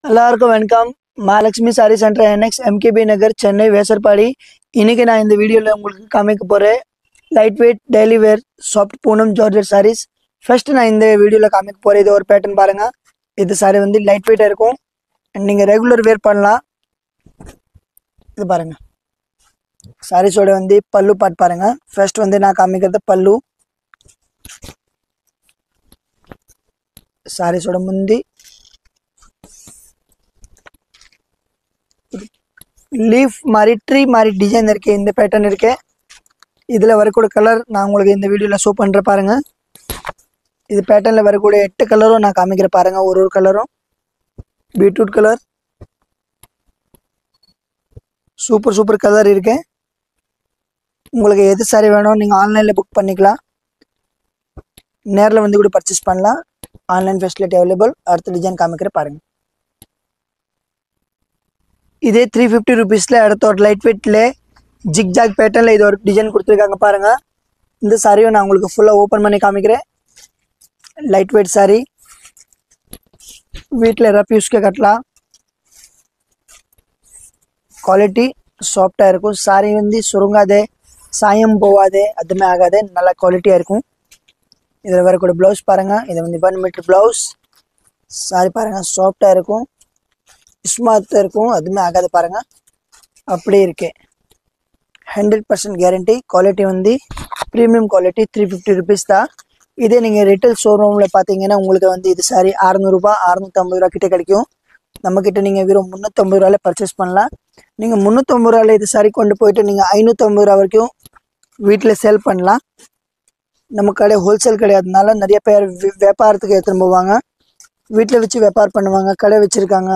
எல்லாருக்கும் வணக்கம். Mahalakshmi sari centre NX MKB Nagar Chennai Vyasarpadi. இன்னைக்கு நான் இந்த வீடியோவில் உங்களுக்கு காமிக்க போகிறேன் light weight daily wear soft Poonam georgette sarees. First நான் இந்த வீடியோவில் காமிக்க போகிறேன். இது ஒரு பேட்டர்ன் பாருங்கள். இது சாரி வந்து லைட் வெயிட்டாக இருக்கும், நீங்கள் ரெகுலர் வேர் பண்ணலாம். இது பாருங்கள், சாரீஸோட வந்து பல்லு பாட் பாருங்கள். ஃபர்ஸ்ட் வந்து நான் காமிக்கிறது பல்லு, சாரீஸோட முந்தி லீஃப் மாதிரி ட்ரீ மாதிரி டிசைன் இருக்கு. இந்த பேட்டர்ன் இருக்கு. இதில் வரக்கூடிய கலர் நான் உங்களுக்கு இந்த வீடியோவில் ஷோ பண்ணுறேன் பாருங்க. இது பேட்டர்னில் வரக்கூடிய 8 கலரும் நான் காமிக்கிறேன் பாருங்க. ஒரு கலரும் பீட்ரூட் கலர், சூப்பர் கலர் இருக்கு. உங்களுக்கு எது சாரி வேணும் நீங்கள் ஆன்லைனில் புக் பண்ணிக்கலாம், நேரில் வந்து கூட பர்ச்சேஸ் பண்ணலாம். Online facility available. அடுத்த டிசைன் காமிக்கிறேன் பாருங்க. இதே 350 ருபீஸில் அடுத்த ஒரு லைட் வெயிட்ல ஜிக்ஜாக் பேட்டர்னில் இது ஒரு டிசைன் கொடுத்துருக்காங்க பாருங்க. இந்த சாரியும் நான் உங்களுக்கு ஃபுல்லாக ஓப்பன் பண்ணி காமிக்கிறேன். லைட் வெயிட் சாரி, வீட்டில் ரஃப் யூஸ்க்கு கட்டலாம். குவாலிட்டி சாஃப்டாக இருக்கும். சாரி வந்து சுருங்காதே, சாயம் போகாதே, அதுமே ஆகாதே, நல்லா குவாலிட்டியாக இருக்கும். இதில் வரக்கூடிய ப்ளவுஸ் பாருங்கள். இது வந்து 1 மீட்டர் ப்ளவுஸ். சாரி பாருங்கள், சாஃப்டாக இருக்கும், ஸ்மார்ட்டாக இருக்கும், அதுவுமே ஆகாது பாருங்க. அப்படியே இருக்கு. 100% கேரண்டி. குவாலிட்டி வந்து ப்ரீமியம் குவாலிட்டி. 350 ருபீஸ் தான். இதே நீங்கள் ரிட்டைல் ஷோரூமில் பார்த்தீங்கன்னா உங்களுக்கு வந்து இது சாரி 600 ரூபாய் 650 ரூபா கிட்டே கிடைக்கும். நம்மக்கிட்ட நீங்கள் வெறும் 350 ரூபாயில் பர்ச்சேஸ் பண்ணலாம். நீங்கள் 350 ரூபாயில் இது சாரி கொண்டு போயிட்டு நீங்கள் 550 ரூபா வரைக்கும் வீட்டில் சேல் பண்ணலாம். நம்ம கடை ஹோல்சேல் கிடையாதுனால நிறைய பேர் வியாபாரத்துக்கு எடுத்துன்னு போவாங்க, வீட்டில் வச்சு வியாபாரம் பண்ணுவாங்க, கடை வச்சுருக்காங்க,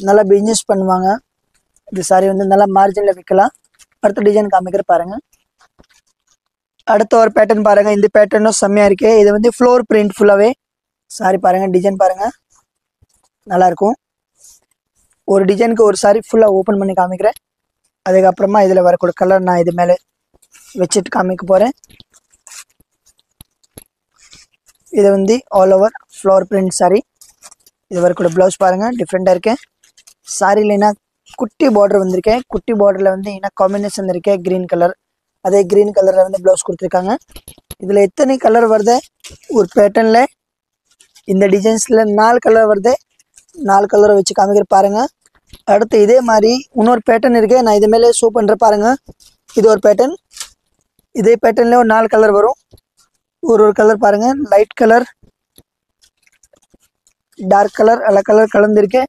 நல்லா பிஸ்னஸ் பண்ணுவாங்க. இது சாரி வந்து நல்லா மார்ஜினில் விற்கலாம். அடுத்த டிசைன் காமிக்கிற பாருங்க. அடுத்த ஒரு பேட்டர்ன் பாருங்க. இந்த பேட்டர்னும் செம்மையா இருக்கு. இது வந்து ஃப்ளோர் பிரிண்ட் ஃபுல்லாவே. சாரி பாருங்க, டிசைன் பாருங்க, நல்லா இருக்கும். ஒரு டிசைனுக்கு ஒரு சாரி ஃபுல்லாக ஓப்பன் பண்ணி காமிக்கிறேன். அதுக்கப்புறமா இதில் வரக்கூடிய கலர் நான் இது மேலே வச்சுட்டு காமிக்க போகிறேன். இது வந்து all over floor print sorry. இது வரக்கூடிய ப்ளவுஸ் பாருங்க, டிஃப்ரெண்டாக இருக்கு. சாரியில் என்ன குட்டி பார்டர் வந்திருக்கேன். குட்டி பார்டரில் வந்து என்ன காம்பினேஷன் இருக்கேன், க்ரீன் கலர். அதே க்ரீன் கலரில் வந்து ப்ளவுஸ் கொடுத்துருக்காங்க. இதில் எத்தனை கலர் வருது ஒரு பேட்டர்னில், இந்த டிசைன்ஸில் 4 கலர் வருது. 4 கலரை வச்சு காமிக்கிற பாருங்க. அடுத்து இதே மாதிரி இன்னொரு பேட்டர்ன் இருக்கு, நான் இது மேலே ஷோ பண்ணுற பாருங்க. இது ஒரு பேட்டர்ன். இதே பேட்டர்னில் ஒரு 4 கலர் வரும். ஒரு கலர் பாருங்க, லைட் கலர், டார்க் கலர், எல்லா கலர் கலந்துருக்கேன்.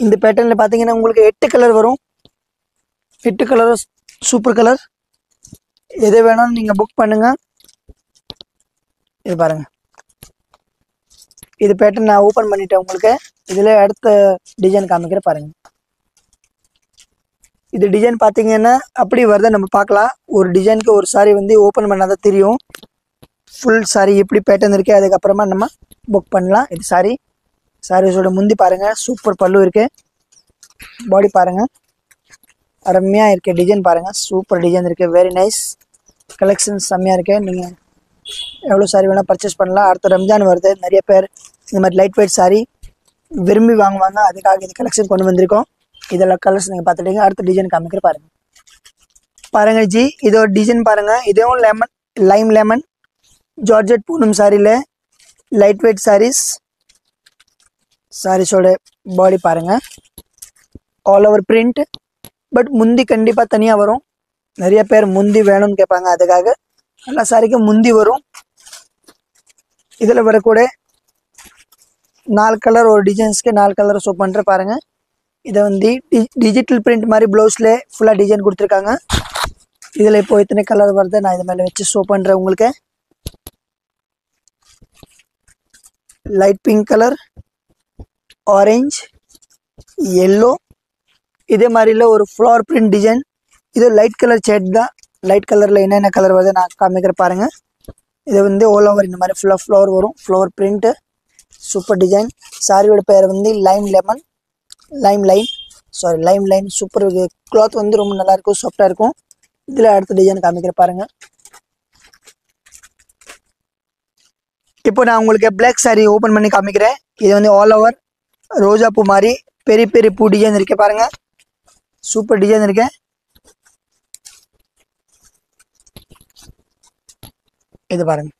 இந்த பேட்டர்னில் பார்த்தீங்கன்னா உங்களுக்கு 8 கலர் வரும். 8 கலரும் சூப்பர் கலர். எது வேணும்னு நீங்கள் புக் பண்ணுங்க. இது பாருங்க, இது பேட்டர்ன் நான் ஓப்பன் பண்ணிட்டேன் உங்களுக்கு. இதில் அடுத்த டிசைன் காமிக்கிற பாருங்க. இது டிசைன் பார்த்தீங்கன்னா அப்படி வருது, நம்ம பார்க்கலாம். ஒரு டிசைனுக்கு ஒரு சாரி வந்து ஓப்பன் பண்ணாதான் தெரியும் ஃபுல் சாரி எப்படி பேட்டர்ன் இருக்கு. அதுக்கப்புறமா நம்ம புக் பண்ணலாம். இது சாரி, சாரீஸோட முந்தி பாருங்க, சூப்பர் பல்லு இருக்கு. பாடி பாருங்க, அருமையா இருக்கு. டிசைன் பாருங்க, சூப்பர் டிசைன் இருக்கு. வெரி நைஸ் கலெக்ஷன், செம்மையா இருக்கு. நீங்க எவ்வளோ சாரி வேணால் பர்ச்சேஸ் பண்ணலாம். அடுத்த ரம்ஜான் வருது, நிறைய பேர் இந்த மாதிரி லைட் வெயிட் சாரி விரும்பி வாங்குவாங்க. அதுக்காக இது கலெக்ஷன் கொண்டு வந்திருக்கோம். இதெல்லாம் கலர்ஸ் நீங்கள் பார்த்துட்டீங்க. அடுத்த டிசைன் காமிக்கிற பாருங்க. பாருங்க ஜி, இது ஒரு டிசைன் பாருங்க. இதுவும் lemon, Lime lemon georgette Poonam சாரியில் லைட் வெயிட் சாரீஸ். சாரீஸோட பாடி பாருங்க, ஆல் ஓவர் பிரிண்ட். பட் முந்தி கண்டிப்பாக தனியாக வரும். நிறைய பேர் முந்தி வேணும்னு கேட்பாங்க, அதுக்காக எல்லா சாரிக்கும் முந்தி வரும். இதில் வரக்கூடிய 4 கலர், ஒரு டிசைன்ஸ்க்கு 4 கலர் ஷோ பண்ணுற பாருங்க. இதை வந்து டிஜிட்டல் பிரிண்ட் மாதிரி ப்ளவுஸில் ஃபுல்லாக டிசைன் கொடுத்துருக்காங்க. இதில் இப்போ இத்தனை கலர் வருது, நான் இது மேலே வச்சு ஷோ பண்ணுறேன் உங்களுக்கு. Light pink colour, orange, yellow, இதே மாதிரில ஒரு ஃப்ளவர் பிரிண்ட் டிசைன். இது லைட் கலர் ஷேட் தான். லைட் கலரில் என்னென்ன கலர் வருது நான் காமிக்கிற பாருங்க. இது வந்து ஆல் ஓவர் இந்த மாதிரி ஃபுல்லாக ஃப்ளவர் வரும், ஃப்ளவர் பிரிண்ட்டு, சூப்பர் டிசைன். சாரியோட பேர் வந்து Lime lemon, Lime line. Super cloth வந்து ரொம்ப நல்லா இருக்கும், சாஃப்டாக இருக்கும். இதில் அடுத்த டிசைன் காமிக்கிற பாருங்க. இப்போ நான் உங்களுக்கு பிளாக் சாரி ஓப்பன் பண்ணி காமிக்கிறேன். இது வந்து ஆல் ஓவர் ரோஜா பூ மாதிரி பெரிய பெரிய பூ டிசைன் இருக்கு பாருங்க. சூப்பர் டிசைன் இருக்கு. இது பாருங்க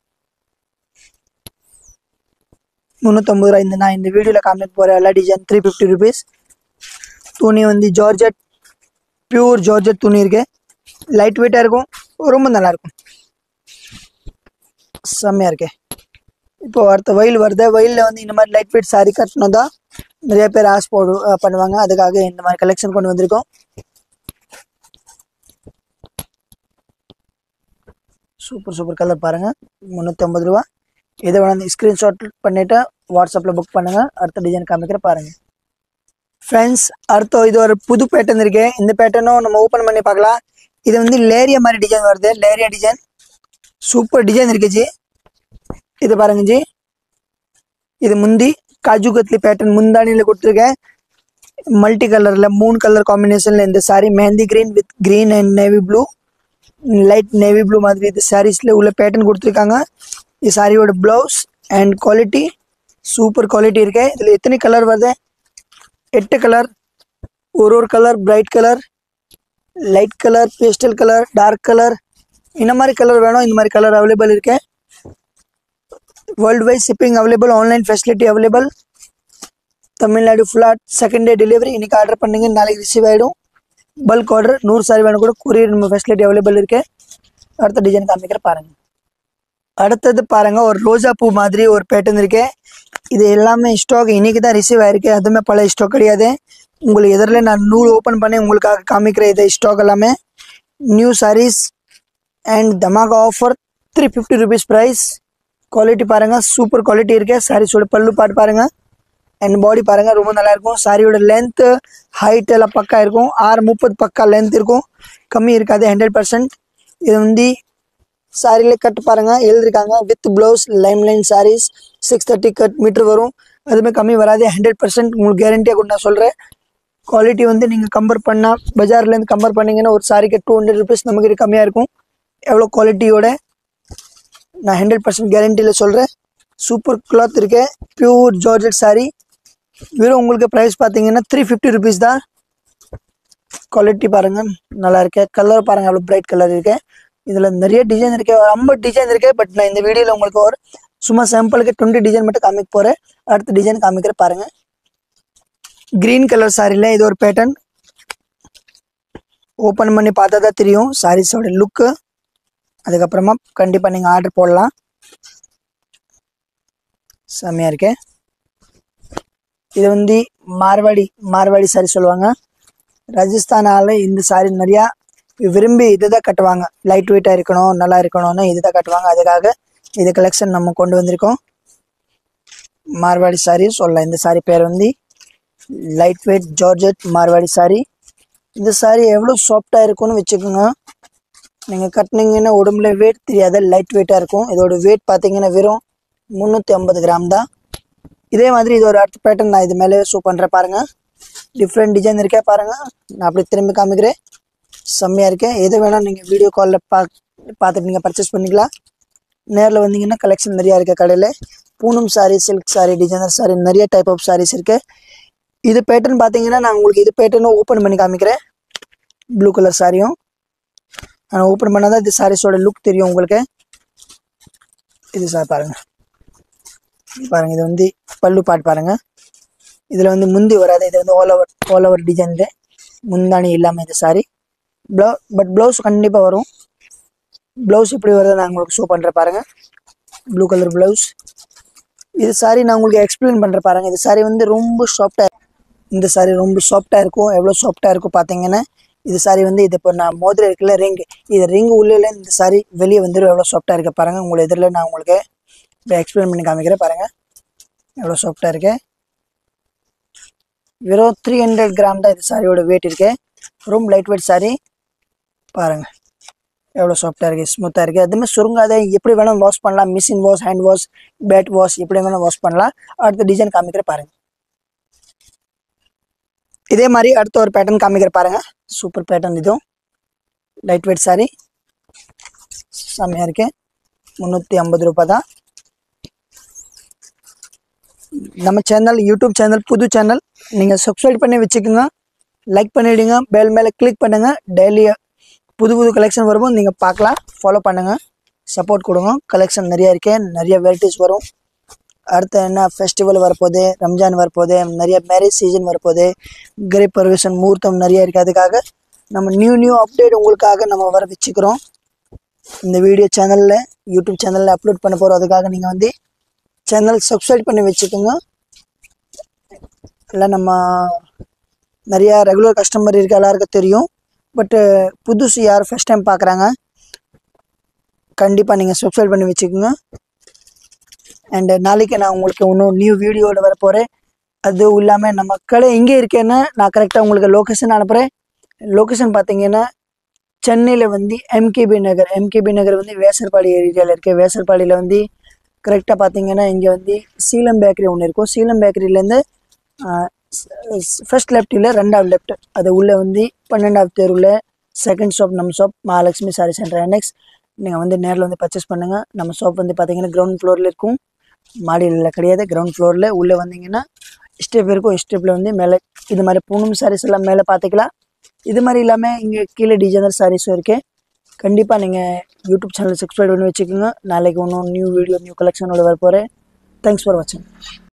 350 ரூபாய். நான் இந்த வீடியோல காமிக்க போற எல்லா டிசைன் 350 rupees. துணி வந்து ஜார்ஜெட், பியூர் ஜார்ஜெட் துணி இருக்கு. லைட் வெயிட்டா இருக்கும், ரொம்ப நல்லா இருக்கும், செம்மையா இருக்கு. இப்போ அடுத்த வெயில் வருது. வெயிலில் வந்து இந்த மாதிரி லைட் வெயிட் சாரி கட்டணும் தான் நிறைய பேர் ஆஸ் பண்ணுவாங்க. அதுக்காக இந்த மாதிரி கலெக்ஷன் கொண்டு வந்திருக்கோம். சூப்பர் சூப்பர் கலர் பாருங்க. 350 ரூபா. இதை வேணா ஸ்க்ரீன்ஷாட் பண்ணிட்டு வாட்ஸ்அப்பில் புக் பண்ணுங்க. அடுத்த டிசைன் காமிக்கிற பாருங்க ஃப்ரெண்ட்ஸ். அடுத்த இது ஒரு புது பேட்டர்ன் இருக்கு. இந்த பேட்டர்னும் நம்ம ஓப்பன் பண்ணி பார்க்கலாம். இது வந்து லேரியா மாதிரி டிசைன் வருது. லேரியா டிசைன் சூப்பர் டிசைன் இருக்கு ஜி. இது பாருங்க ஜி. இது முந்தி காஜு கத்லி பேட்டர்ன் முந்தானியில் கொடுத்துருக்கேன். மல்டி கலர்ல 3 கலர் காம்பினேஷன்ல இந்த sari mehndi green with green and navy blue, light navy blue மாதிரி இந்த சாரீஸ்ல உள்ள பேட்டர்ன் கொடுத்துருக்காங்க. இந்த சாரியோட blouse and quality super quality இருக்கு. இதுல எத்தனை கலர் வருது? 8 கலர். ஒரு colour bright colour, light colour, pastel colour, dark colour, இந்த மாதிரி கலர் வேணும். இந்த மாதிரி கலர் அவைலபிள் இருக்கு. World wide shipping available, online facility available. Tamil Nadu ஃபுல்லாக செகண்ட் டே டெலிவரி. இன்னைக்கு ஆர்டர் பண்ணீங்க நாளைக்கு ரிசீவ் ஆகிடும். பல்க் ஆர்டர் 100 சாரி வேணும் கூட கொரியர் நம்ம ஃபெசிலிட்டி அவைலபிள் இருக்கு. அடுத்த டிசைன் காமிக்கிற பாருங்க. அடுத்தது பாருங்க ஒரு ரோஜா பூ மாதிரி ஒரு பேட்டர்ன் இருக்கு. இது எல்லாமே ஸ்டாக் இன்னைக்கு தான் ரிசீவ் ஆயிருக்கு. அதுவுமே பழைய ஸ்டாக் கிடையாது. உங்களுக்கு எதிரில் நான் நூல் ஓப்பன் பண்ணி உங்களுக்காக காமிக்கிற இது ஸ்டாக் எல்லாமே new sarees and dhamaka offer 350 rupees price. Quality பாருங்க சூப்பர் குவாலிட்டி இருக்கு. சாரீஸோட பல்லு பாட்டு பாருங்க அண்ட் பாடி பாருங்க ரொம்ப நல்லா இருக்கும். சாரியோட லென்த் ஹைட் எல்லாம் பக்கா இருக்கும். 630 பக்கா லென்த் இருக்கும், கம்மி இருக்காது 100%. இது வந்து சாரியில கட் பாருங்க எழுதிருக்காங்க with blouse lime line sarees 630 cut metre வரும். அதுவுமே கம்மி வராது 100% உங்களுக்கு கேரண்டியாக கூட நான் சொல்கிறேன். குவாலிட்டி வந்து நீங்கள் கம்பேர் பண்ணால் பஜார்லேருந்து கம்பேர் பண்ணிங்கன்னா ஒரு சாரிக்கு 200 rupees நமக்கு கம்மியாக இருக்கும். எவ்வளோ குவாலிட்டியோட நான் 100% கேரண்டியில் சொல்கிறேன். சூப்பர் கிளாத் இருக்கு. Pure georgette sorry. வெறும் உங்களுக்கு ப்ரைஸ் பார்த்தீங்கன்னா 350 rupees தான். குவாலிட்டி பாருங்க நல்லா இருக்கு. கலர் பாருங்க அவ்வளோ பிரைட் கலர் இருக்கு. இதில் நிறைய டிசைன் இருக்கு, 50 டிசைன் இருக்கு. பட் நான் இந்த வீடியோவில் உங்களுக்கு ஒரு சும்மா சாம்பிளுக்கு 20 டிசைன் மட்டும் காமிக்க போகிறேன். அடுத்த டிசைன் காமிக்கிற பாருங்க. கிரீன் கலர் சாரியில் இது ஒரு பேட்டர்ன். ஓப்பன் பண்ணி பார்த்தா தான் தெரியும் சாரீஸோட லுக்கு. அதுக்கப்புறமா கண்டிப்பாக நீங்கள் ஆர்டர் போடலாம். செம்மையாக இருக்கு. இது வந்து மார்வாடி சாரி சொல்லுவாங்க. ராஜஸ்தானால இந்த சாரி நிறையா விரும்பி இதுதான் கட்டுவாங்க. லைட் வெயிட்டாக இருக்கணும், நல்லா இருக்கணும்னு இதுதான் கட்டுவாங்க. அதுக்காக இது கலெக்ஷன் நம்ம கொண்டு வந்திருக்கோம். மார்வாடி சாரி சொல்லலாம். இந்த சாரி பேர் வந்து light weight georgette Marwadi sari. இந்த சாரி எவ்வளோ சாஃப்டாக இருக்கும்னு வச்சுக்கோங்க. நீங்கள் கட்டினீங்கன்னா உடம்புல வெயிட் தெரியாத லைட் வெயிட்டாக இருக்கும். இதோட வெயிட் பார்த்தீங்கன்னா வெறும் 350 கிராம் தான். இதே மாதிரி இது ஒரு அடுத்த பேட்டர்ன் நான் இது மேலே ஷோ பண்ணுறேன் பாருங்க. டிஃப்ரெண்ட் டிசைன் இருக்கே பாருங்க. நான் அப்படி திரும்பி காமிக்கிறேன். செம்மையாக இருக்கேன். எது வேணால் நீங்கள் வீடியோ காலில் பார்த்துட்டு நீங்கள் பர்ச்சேஸ் பண்ணிக்கலாம். நேரில் வந்தீங்கன்னா கலெக்ஷன் நிறையா இருக்குது கடையில். Poonam sorry, silk sorry, designer sorry, நிறைய டைப் ஆஃப் சாரீஸ் இருக்குது. இது பேட்டர்ன் பார்த்தீங்கன்னா நான் உங்களுக்கு இது பேட்டர்னும் ஓப்பன் பண்ணி காமிக்கிறேன். ப்ளூ கலர் சாரியும் நான் ஓப்பன் பண்ணால் தான் இது சாரீஸோட லுக் தெரியும் உங்களுக்கு. இது சார் பாருங்கள் பாருங்கள். இது வந்து பல்லு பாட்டு பாருங்கள். இதில் வந்து முந்தி வராது. இது வந்து ஆல் ஓவர் டிசைன். முந்தானி இல்லாமல் இந்த சாரி பட் ப்ளவுஸ் கண்டிப்பாக வரும். ப்ளவுஸ் எப்படி வருது நான் உங்களுக்கு ஷோ பண்ணுறேன் பாருங்கள். Blue colour blouse. இது சாரி நான் உங்களுக்கு எக்ஸ்பிளைன் பண்ணுறேன் பாருங்கள். இது சாரி வந்து ரொம்ப சாஃப்டாக, இந்த சாரி ரொம்ப சாஃப்டாக இருக்கும். எவ்வளோ சாஃப்டாக இருக்கும் பார்த்தீங்கன்னா இது சாரி வந்து இது இப்போ நான் மோதிரம் இருக்குல்ல ரிங், இது ரிங் உள்ளே இந்த சாரி வெளியே வந்துடும். எவ்வளோ சாஃப்டாக இருக்க பாருங்கள். உங்களை எதிரில் நான் உங்களுக்கு இப்போ எக்ஸ்பிளைன் பண்ணி காமிக்கிறேன் பாருங்கள். எவ்வளோ சாஃப்டாக இருக்கு. வெறும் 300 கிராம் தான் இது சாரியோட வெயிட் இருக்கு. ரொம்ப லைட் வெயிட் சாரி பாருங்கள். எவ்வளோ சாஃப்டாக இருக்குது, ஸ்மூத்தாக இருக்குது. அதுமாதிரி சுருங்காத எப்படி வேணும் வாஷ் பண்ணலாம். Machine wash, hand wash, bed wash எப்படி வேணும் வாஷ் பண்ணலாம். அடுத்த டிசைன் காமிக்கிற பாருங்கள். இதே மாதிரி அடுத்த ஒரு பேட்டர்ன் காமிக்கிற பாருங்க. Super pattern. இதுவும் லைட் வெயிட் சாரி செம்மையாக இருக்கு. 350 ரூபாய் தான். நம்ம சேனல் யூடியூப் சேனல் புது சேனல் நீங்கள் சப்ஸ்கிரைப் பண்ணி வச்சுக்கோங்க, லைக் பண்ணிவிடுங்க, பெல் மேலே கிளிக் பண்ணுங்கள். டெய்லி புது புது கலெக்ஷன் வரும்போது நீங்கள் பார்க்கலாம். ஃபாலோ பண்ணுங்கள், சப்போர்ட் கொடுங்க. கலெக்ஷன் நிறையா இருக்கே, நிறைய வெரைட்டிஸ் வரும். அடுத்து என்ன ஃபெஸ்டிவல் வரப்போகுது, ரம்ஜான் வரப்போகுது, நிறைய மேரேஜ் சீசன் வரப்போகுது, கிரே பர்விஷன் முகூர்த்தம் நிறைய இருக்குது. அதுக்காக நம்ம நியூ அப்டேட் உங்களுக்காக நம்ம வர வச்சுக்கிறோம். இந்த வீடியோ சேனலில் யூடியூப் சேனலில் அப்லோட் பண்ண போகிறோம். அதுக்காக நீங்கள் வந்து சேனல் சப்ஸ்கிரைப் பண்ணி வச்சுக்கோங்க. இல்லை நம்ம நிறையா ரெகுலர் கஸ்டமர் இருக்க எல்லாருக்கும் தெரியும். பட்டு புதுசு யார் ஃபஸ்ட் டைம் பார்க்குறாங்க, கண்டிப்பாக நீங்கள் சப்ஸ்கிரைப் பண்ணி வச்சுக்கோங்க. அண்டு நாளைக்கு நான் உங்களுக்கு இன்னும் நியூ வீடியோவில் வர போகிறேன். அதுவும் இல்லாமல் நம்ம கடை எங்கே இருக்கேன்னு நான் கரெக்டாக உங்களுக்கு லொக்கேஷன் அனுப்புகிறேன். லொக்கேஷன் பார்த்தீங்கன்னா சென்னையில் வந்து எம்கேபி நகர் வந்து வேசர்பாடி ஏரியாவில் இருக்குது. வேசர்பாடியில் வந்து கரெக்டாக பார்த்தீங்கன்னா இங்கே வந்து சீலம் பேக்கரி ஒன்று இருக்கும். சீலம் பேக்கரியிலேருந்து ஃபர்ஸ்ட் லெஃப்ட் இல்லை, ரெண்டாவது லெஃப்ட், அது உள்ளே வந்து 12வது தெருவில் செகண்ட் ஷாப் நம்ம shop Mahalakshmi sari centre next. நீங்கள் வந்து நேரில் வந்து பர்ச்சேஸ் பண்ணுங்கள். நம்ம ஷாப் வந்து பார்த்தீங்கன்னா கிரவுண்ட் ஃப்ளோரில் இருக்கும், மாடியில் கிடையாது, கிரவுண்ட் ஃப்ளோரில். உள்ளே வந்தீங்கன்னா ஸ்டெப் இருக்கும். ஸ்டெப்பில் வந்து மேலே இது மாதிரி பூனம் சாரீஸ் எல்லாம் மேலே பார்த்துக்கலாம். இது மாதிரி இல்லாமல் இங்கே கீழே டிசைனர் சாரீஸும் இருக்குது. கண்டிப்பாக நீங்கள் யூடியூப் சேனல் சப்ஸ்கிரைப் பண்ணி வச்சுக்கோங்க. நாளைக்கு இன்னும் நியூ வீடியோ நியூ கலெக்ஷனோட வர போகிறேன். தேங்க்ஸ் ஃபார் வாட்சிங்.